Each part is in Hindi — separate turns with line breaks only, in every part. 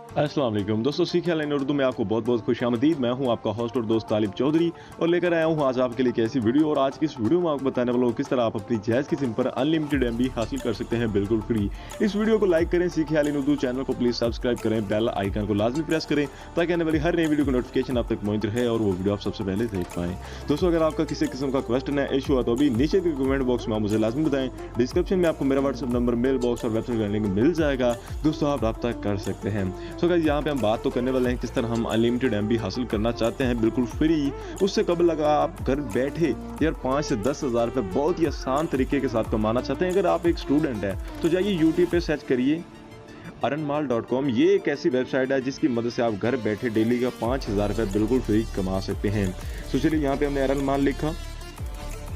अस्सलाम वालेकुम दोस्तों, सीखे लाइन उर्दू में आपको बहुत बहुत खुशामदीद। मैं हूं आपका होस्ट और दोस्त तालिब चौधरी और लेकर आया हूं आज आपके लिए एक ऐसी वीडियो। और आज की इस वीडियो में आपको बताने वाला हूं किस तरह आप अपनी जायज़ की सिम पर अनलिमिटेड एमबी हासिल कर सकते हैं बिल्कुल फ्री। इस वीडियो को लाइक करें, सीखे लाइन उर्दू चैनल को प्लीज़ सब्सक्राइब करें, बेल आइकन को लाजमी प्रेस करें ताकि आने वाली हर नई वीडियो की नोटिफिकेशन आप तक पहुंच रहे और वो वीडियो आप सबसे पहले देख पाएँ। दोस्तों, अगर आपका किसी किस्म का क्वेश्चन है, इशू है, तो अभी नीचे के कमेंट बॉक्स में आप मुझे लाजमी बताएं। डिस्क्रिप्शन में आपको मेरा व्हाट्सअप नंबर, मेल बॉक्स और वेबसाइट का लिंक मिल जाएगा। दोस्तों, आप रब्ता कर सकते हैं। सो गाइस, यहाँ पे हम बात तो करने वाले हैं किस तरह हम अनलिमिटेड एमबी हासिल करना चाहते हैं बिल्कुल फ्री। उससे कब लगा आप घर बैठे यार 5 से 10 हज़ार रुपये बहुत ही आसान तरीके के साथ कमाना चाहते हैं। अगर आप एक स्टूडेंट हैं तो जाइए यूट्यूब पे सर्च करिए earnmal.com। ये एक ऐसी वेबसाइट है जिसकी मदद से आप घर बैठे डेली का 5,000 रुपये बिल्कुल फ्री कमा सकते हैं। तो चलिए, यहाँ पे हमने earnmal लिखा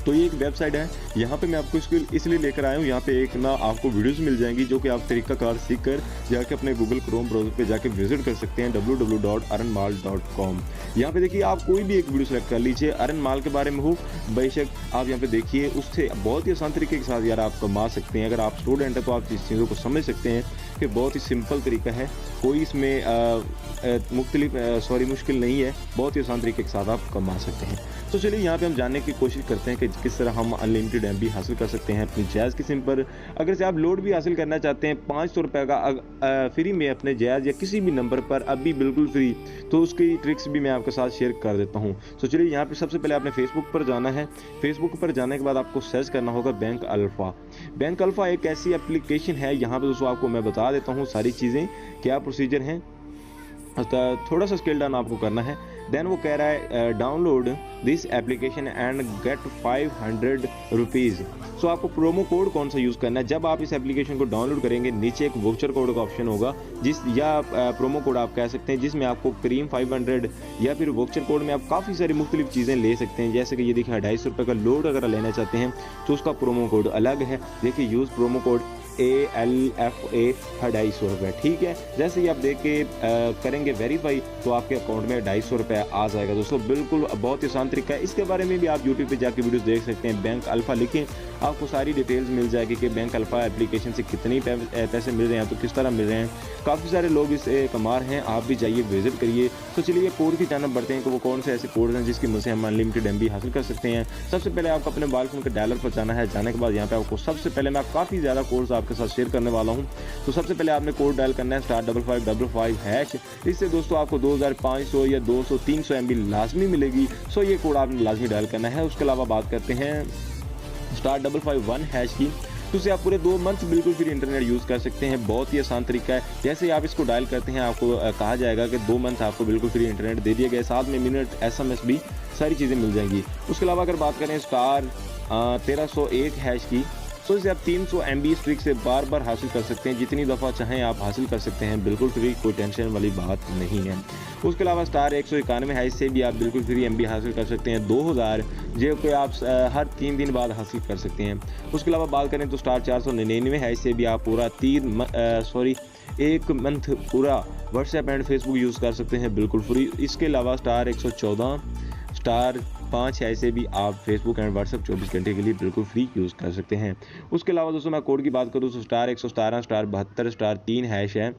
तो ये एक वेबसाइट है। यहाँ पे मैं आपको इसको इसलिए लेकर आया हूँ, यहाँ पे एक ना आपको वीडियोस मिल जाएंगी जो कि आप तरीकाकार सीख कर जाके अपने गूगल क्रोम ब्राउज़र पे जाके विजिट कर सकते हैं www.earnmal.com। यहाँ पे देखिए, आप कोई भी एक वीडियो सेलेक्ट कर लीजिए, earnmal के बारे में हो, बेशक आप यहाँ पे देखिए, उससे बहुत ही आसान तरीके के साथ यार आप कमा सकते हैं। अगर आप स्टूडेंट हैं तो आप इस चीज़ों को समझ सकते हैं कि बहुत ही सिंपल तरीका है, कोई इसमें मुश्किल नहीं है, बहुत ही आसान तरीके के साथ आप कमा सकते हैं। तो चलिए, यहाँ पे हम जानने की कोशिश करते हैं कि किस तरह हम अनलिमिटेड एमबी हासिल कर सकते हैं अपनी जायज़ की सिम पर। अगर से आप लोड भी हासिल करना चाहते हैं 500 रुपये का फ्री में अपने जायज़ या किसी भी नंबर पर अभी बिल्कुल फ्री, तो उसकी ट्रिक्स भी मैं आपके साथ शेयर कर देता हूँ। तो चलिए, यहाँ पे सबसे पहले आपने फेसबुक पर जाना है। फेसबुक पर जाने के बाद आपको सर्च करना होगा बैंक अल्फ़ा। बैंक अल्फ़ा एक ऐसी एप्लीकेशन है, यहाँ पर दोस्तों आपको मैं बता देता हूँ सारी चीज़ें, क्या प्रोसीजर हैं। थोड़ा सा स्केल डाउन आपको करना है। देन वो कह रहा है download this application and get 500 rupees. So आपको प्रोमो कोड कौन सा यूज़ करना है। जब आप इस एप्लीकेशन को डाउनलोड करेंगे, नीचे एक वाउचर कोड का ऑप्शन होगा, प्रोमो कोड आप कह सकते हैं, जिसमें आपको क्रीम 500 या फिर वाउचर कोड में आप काफ़ी सारी मुख्तलिफ चीज़ें ले सकते हैं। जैसे कि ये देखिए, 250 रुपये का लोड अगर लेना चाहते हैं तो उसका प्रोमो कोड अलग है। देखिए, यूज़ प्रोमो कोड ALFA 250 रुपये, ठीक है। जैसे ही आप देख के करेंगे वेरीफाई तो आपके अकाउंट में 250 रुपये आ जाएगा। दोस्तों, बिल्कुल बहुत ही आसान तरीका है। इसके बारे में भी आप यूट्यूब पे जाके वीडियोस देख सकते हैं। बैंक अल्फ़ा लिखें, आपको सारी डिटेल्स मिल जाएगी कि बैंक अल्फ़ा एप्लीकेशन से कितने पैसे मिल रहे हैं, तो किस तरह मिल रहे हैं। काफ़ी सारे लोग इससे कमा रहे हैं, आप भी जाइए विजिट करिए। तो चलिए, कोड की जानब बढ़ते हैं कि वो कौन से ऐसे कोड हैं जिसकी मदद से हम अनलिमिटेड एमबी हासिल कर सकते हैं। सबसे पहले आपको अपने मोबाइल फ़ोन के डायलर पर जाना है। जाने के बाद यहाँ पे आपको सबसे पहले मैं काफ़ी ज़्यादा कोड्स आपके साथ शेयर करने वाला हूँ। तो सबसे पहले आपने कोड डायल करना है *5555#। इससे दोस्तों आपको 2500 या 200 300 एमबी लाजमी मिलेगी। सो ये कोड आपने लाजमी डायल करना है। उसके अलावा बात करते हैं *551# की, तो उससे आप पूरे 2 मंथ बिल्कुल फ्री इंटरनेट यूज़ कर सकते हैं। बहुत ही आसान तरीका है। जैसे ही आप इसको डायल करते हैं, आपको कहा जाएगा कि 2 मंथ आपको बिल्कुल फ्री इंटरनेट दे दिया गया, साथ में मिनट SMS भी सारी चीज़ें मिल जाएंगी। उसके अलावा अगर बात करें *1301# की, तो इसे आप 300 MB स्ट्रिक से बार बार हासिल कर सकते हैं, जितनी दफ़ा चाहें आप हासिल कर सकते हैं, बिल्कुल फ्री, कोई टेंशन वाली बात नहीं है। उसके अलावा *191# से भी आप बिल्कुल फ्री MB हासिल कर सकते हैं 2000, जो कि आप हर 3 दिन बाद हासिल कर सकते हैं। उसके अलावा बात करें तो *499# से भी आप पूरा 1 मंथ पूरा व्हाट्सएप एंड फेसबुक यूज़ कर सकते हैं बिल्कुल फ्री। इसके अलावा *114*5 से भी आप फेसबुक एंड व्हाट्सएप 24 घंटे के लिए बिल्कुल फ्री यूज़ कर सकते हैं। उसके अलावा दोस्तों, मैं कोड की बात करूँ तो *117*72*3# है।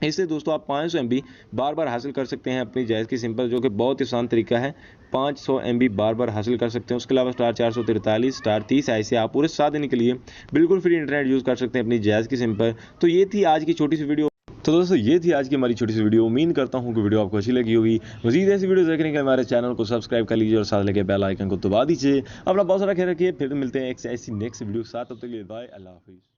इससे दोस्तों आप 500 MB बार बार हासिल कर सकते हैं अपनी जायज़ की सिम पर, जो कि बहुत ही आसान तरीका है। 500 MB बार बार हासिल कर सकते हैं। उसके अलावा *443*30# से आप पूरे 7 दिन के लिए बिल्कुल फ्री इंटरनेट यूज़ कर सकते हैं अपनी जायज़ की सिम पर। तो ये थी आज की छोटी सी वीडियो। तो दोस्तों, ये थी आज की हमारी छोटी सी वीडियो। उम्मीद करता हूँ कि वीडियो आपको अच्छी लगी होगी। मज़ीद ऐसी वीडियो देखने के लिए हमारे चैनल को सब्सक्राइब कर लीजिए और साथ लगे बेल आइकन को दबा दीजिए। अपना बहुत सारा ख्याल रखिए, फिर मिलते हैं एक ऐसी नेक्स्ट वीडियो के साथ। तब तक के लिए बाय, अल्लाह हाफिज़।